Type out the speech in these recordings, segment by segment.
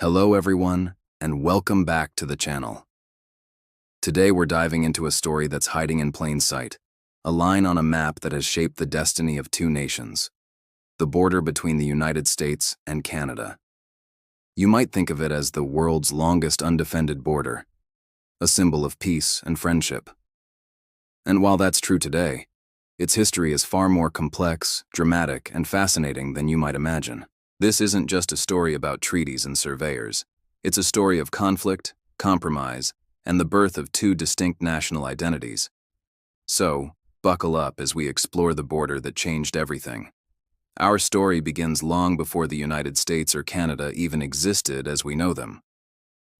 Hello everyone, and welcome back to the channel. Today we're diving into a story that's hiding in plain sight, a line on a map that has shaped the destiny of two nations, the border between the United States and Canada. You might think of it as the world's longest undefended border, a symbol of peace and friendship. And while that's true today, its history is far more complex, dramatic, and fascinating than you might imagine. This isn't just a story about treaties and surveyors. It's a story of conflict, compromise, and the birth of two distinct national identities. So, buckle up as we explore the border that changed everything. Our story begins long before the United States or Canada even existed as we know them.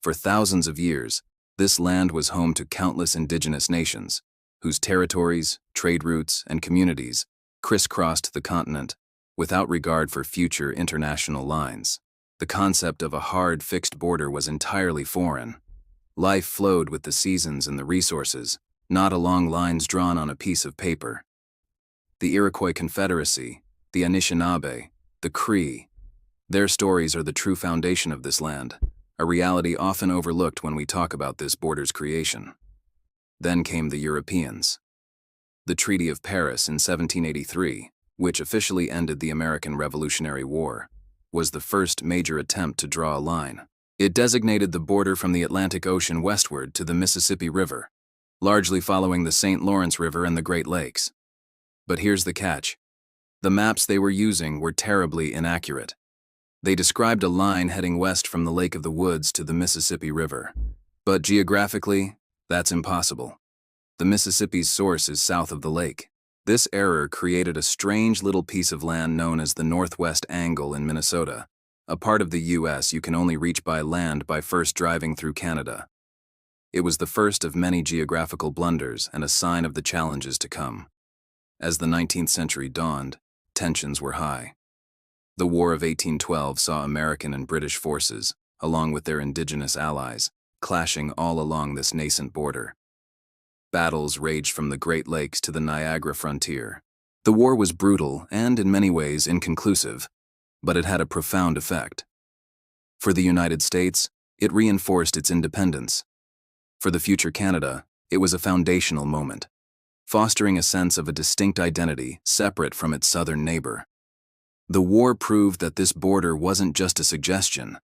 For thousands of years, this land was home to countless indigenous nations, whose territories, trade routes, and communities crisscrossed the continent without regard for future international lines. The concept of a hard, fixed border was entirely foreign. Life flowed with the seasons and the resources, not along lines drawn on a piece of paper. The Iroquois Confederacy, the Anishinaabe, the Cree, their stories are the true foundation of this land, a reality often overlooked when we talk about this border's creation. Then came the Europeans. The Treaty of Paris in 1783, which officially ended the American Revolutionary War, was the first major attempt to draw a line. It designated the border from the Atlantic Ocean westward to the Mississippi River, largely following the St. Lawrence River and the Great Lakes. But here's the catch. The maps they were using were terribly inaccurate. They described a line heading west from the Lake of the Woods to the Mississippi River. But geographically, that's impossible. The Mississippi's source is south of the lake. This error created a strange little piece of land known as the Northwest Angle in Minnesota, a part of the U.S. you can only reach by land by first driving through Canada. It was the first of many geographical blunders and a sign of the challenges to come. As the 19th century dawned, tensions were high. The War of 1812 saw American and British forces, along with their indigenous allies, clashing all along this nascent border. Battles raged from the Great Lakes to the Niagara frontier. The war was brutal and, in many ways, inconclusive, but it had a profound effect. For the United States, it reinforced its independence. For the future Canada, it was a foundational moment, fostering a sense of a distinct identity separate from its southern neighbor. The war proved that this border wasn't just a suggestion.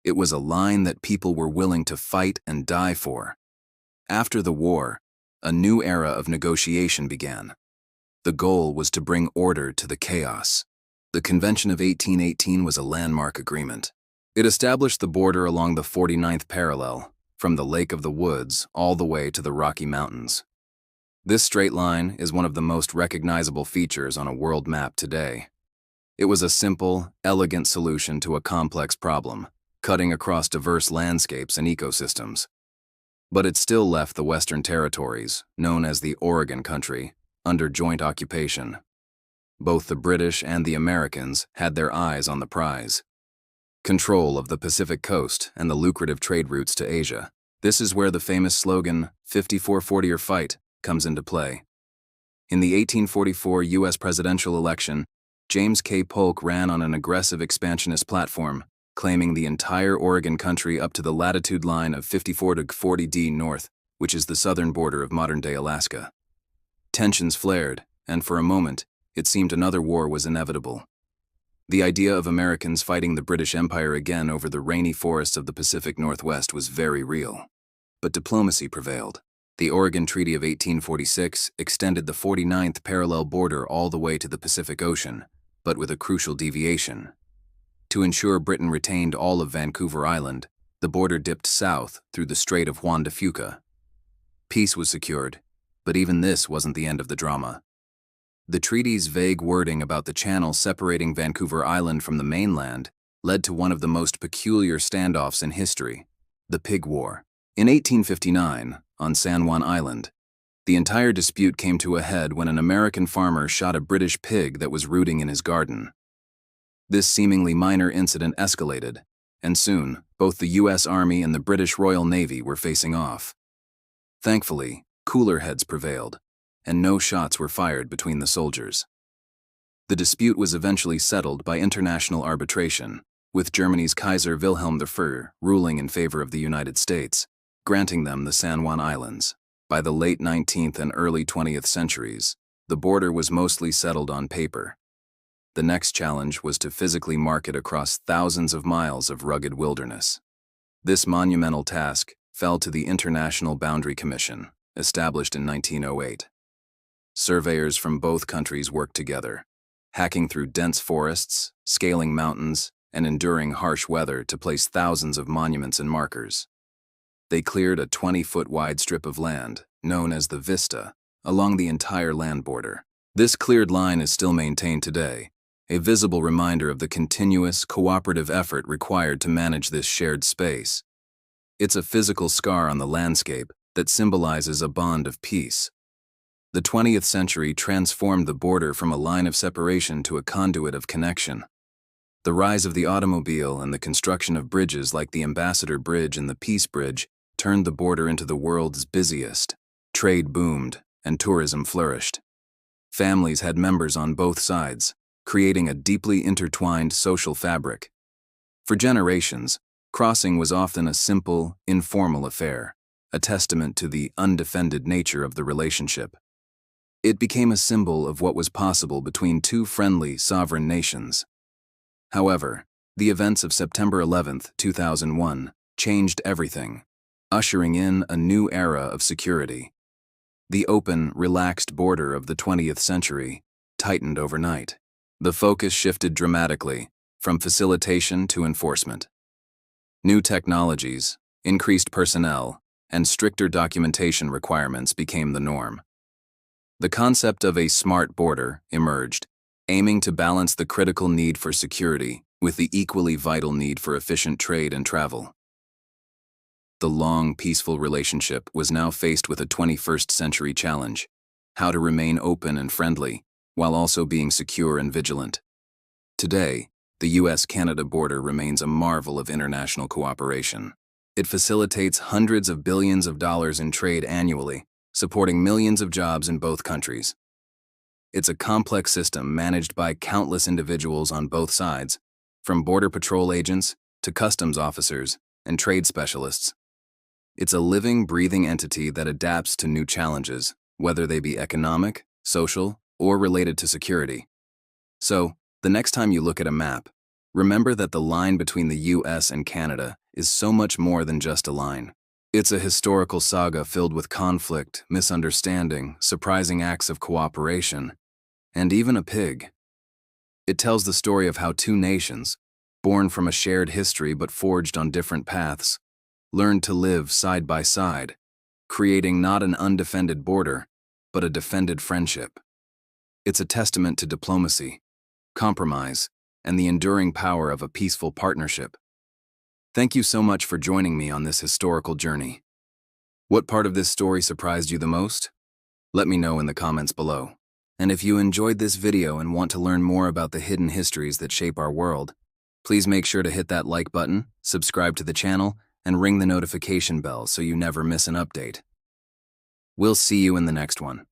It was a line that people were willing to fight and die for. After the war, a new era of negotiation began. The goal was to bring order to the chaos. The Convention of 1818 was a landmark agreement. It established the border along the 49th parallel, from the Lake of the Woods all the way to the Rocky Mountains. This straight line is one of the most recognizable features on a world map today. It was a simple, elegant solution to a complex problem, cutting across diverse landscapes and ecosystems. But it still left the Western Territories, known as the Oregon Country, under joint occupation. Both the British and the Americans had their eyes on the prize. Control of the Pacific coast and the lucrative trade routes to Asia. This is where the famous slogan, 54-40 or fight, comes into play. In the 1844 U.S. presidential election, James K. Polk ran on an aggressive expansionist platform, claiming the entire Oregon Country up to the latitude line of 54 to 40° north, which is the southern border of modern-day Alaska. Tensions flared, and for a moment, it seemed another war was inevitable. The idea of Americans fighting the British Empire again over the rainy forests of the Pacific Northwest was very real. But diplomacy prevailed. The Oregon Treaty of 1846 extended the 49th parallel border all the way to the Pacific Ocean, but with a crucial deviation. To ensure Britain retained all of Vancouver Island, the border dipped south through the Strait of Juan de Fuca. Peace was secured, but even this wasn't the end of the drama. The treaty's vague wording about the channel separating Vancouver Island from the mainland led to one of the most peculiar standoffs in history, the Pig War. In 1859, on San Juan Island, the entire dispute came to a head when an American farmer shot a British pig that was rooting in his garden. This seemingly minor incident escalated, and soon, both the U.S. Army and the British Royal Navy were facing off. Thankfully, cooler heads prevailed, and no shots were fired between the soldiers. The dispute was eventually settled by international arbitration, with Germany's Kaiser Wilhelm I ruling in favor of the United States, granting them the San Juan Islands. By the late 19th and early 20th centuries, the border was mostly settled on paper. The next challenge was to physically mark it across thousands of miles of rugged wilderness. This monumental task fell to the International Boundary Commission, established in 1908. Surveyors from both countries worked together, hacking through dense forests, scaling mountains, and enduring harsh weather to place thousands of monuments and markers. They cleared a 20-foot wide strip of land, known as the Vista, along the entire land border. This cleared line is still maintained today, a visible reminder of the continuous, cooperative effort required to manage this shared space. It's a physical scar on the landscape that symbolizes a bond of peace. The 20th century transformed the border from a line of separation to a conduit of connection. The rise of the automobile and the construction of bridges like the Ambassador Bridge and the Peace Bridge turned the border into the world's busiest. Trade boomed, and tourism flourished. Families had members on both sides, creating a deeply intertwined social fabric. For generations, crossing was often a simple, informal affair, a testament to the undefended nature of the relationship. It became a symbol of what was possible between two friendly, sovereign nations. However, the events of September 11, 2001, changed everything, ushering in a new era of security. The open, relaxed border of the 20th century tightened overnight. The focus shifted dramatically, from facilitation to enforcement. New technologies, increased personnel, and stricter documentation requirements became the norm. The concept of a smart border emerged, aiming to balance the critical need for security with the equally vital need for efficient trade and travel. The long, peaceful relationship was now faced with a 21st century challenge: how to remain open and friendly, while also being secure and vigilant. Today, the US-Canada border remains a marvel of international cooperation. It facilitates hundreds of billions of dollars in trade annually, supporting millions of jobs in both countries. It's a complex system managed by countless individuals on both sides, from border patrol agents to customs officers and trade specialists. It's a living, breathing entity that adapts to new challenges, whether they be economic, social, or related to security. So, the next time you look at a map, remember that the line between the US and Canada is so much more than just a line. It's a historical saga filled with conflict, misunderstanding, surprising acts of cooperation, and even a pig. It tells the story of how two nations, born from a shared history but forged on different paths, learned to live side by side, creating not an undefended border, but a defended friendship. It's a testament to diplomacy, compromise, and the enduring power of a peaceful partnership. Thank you so much for joining me on this historical journey. What part of this story surprised you the most? Let me know in the comments below. And if you enjoyed this video and want to learn more about the hidden histories that shape our world, please make sure to hit that like button, subscribe to the channel, and ring the notification bell so you never miss an update. We'll see you in the next one.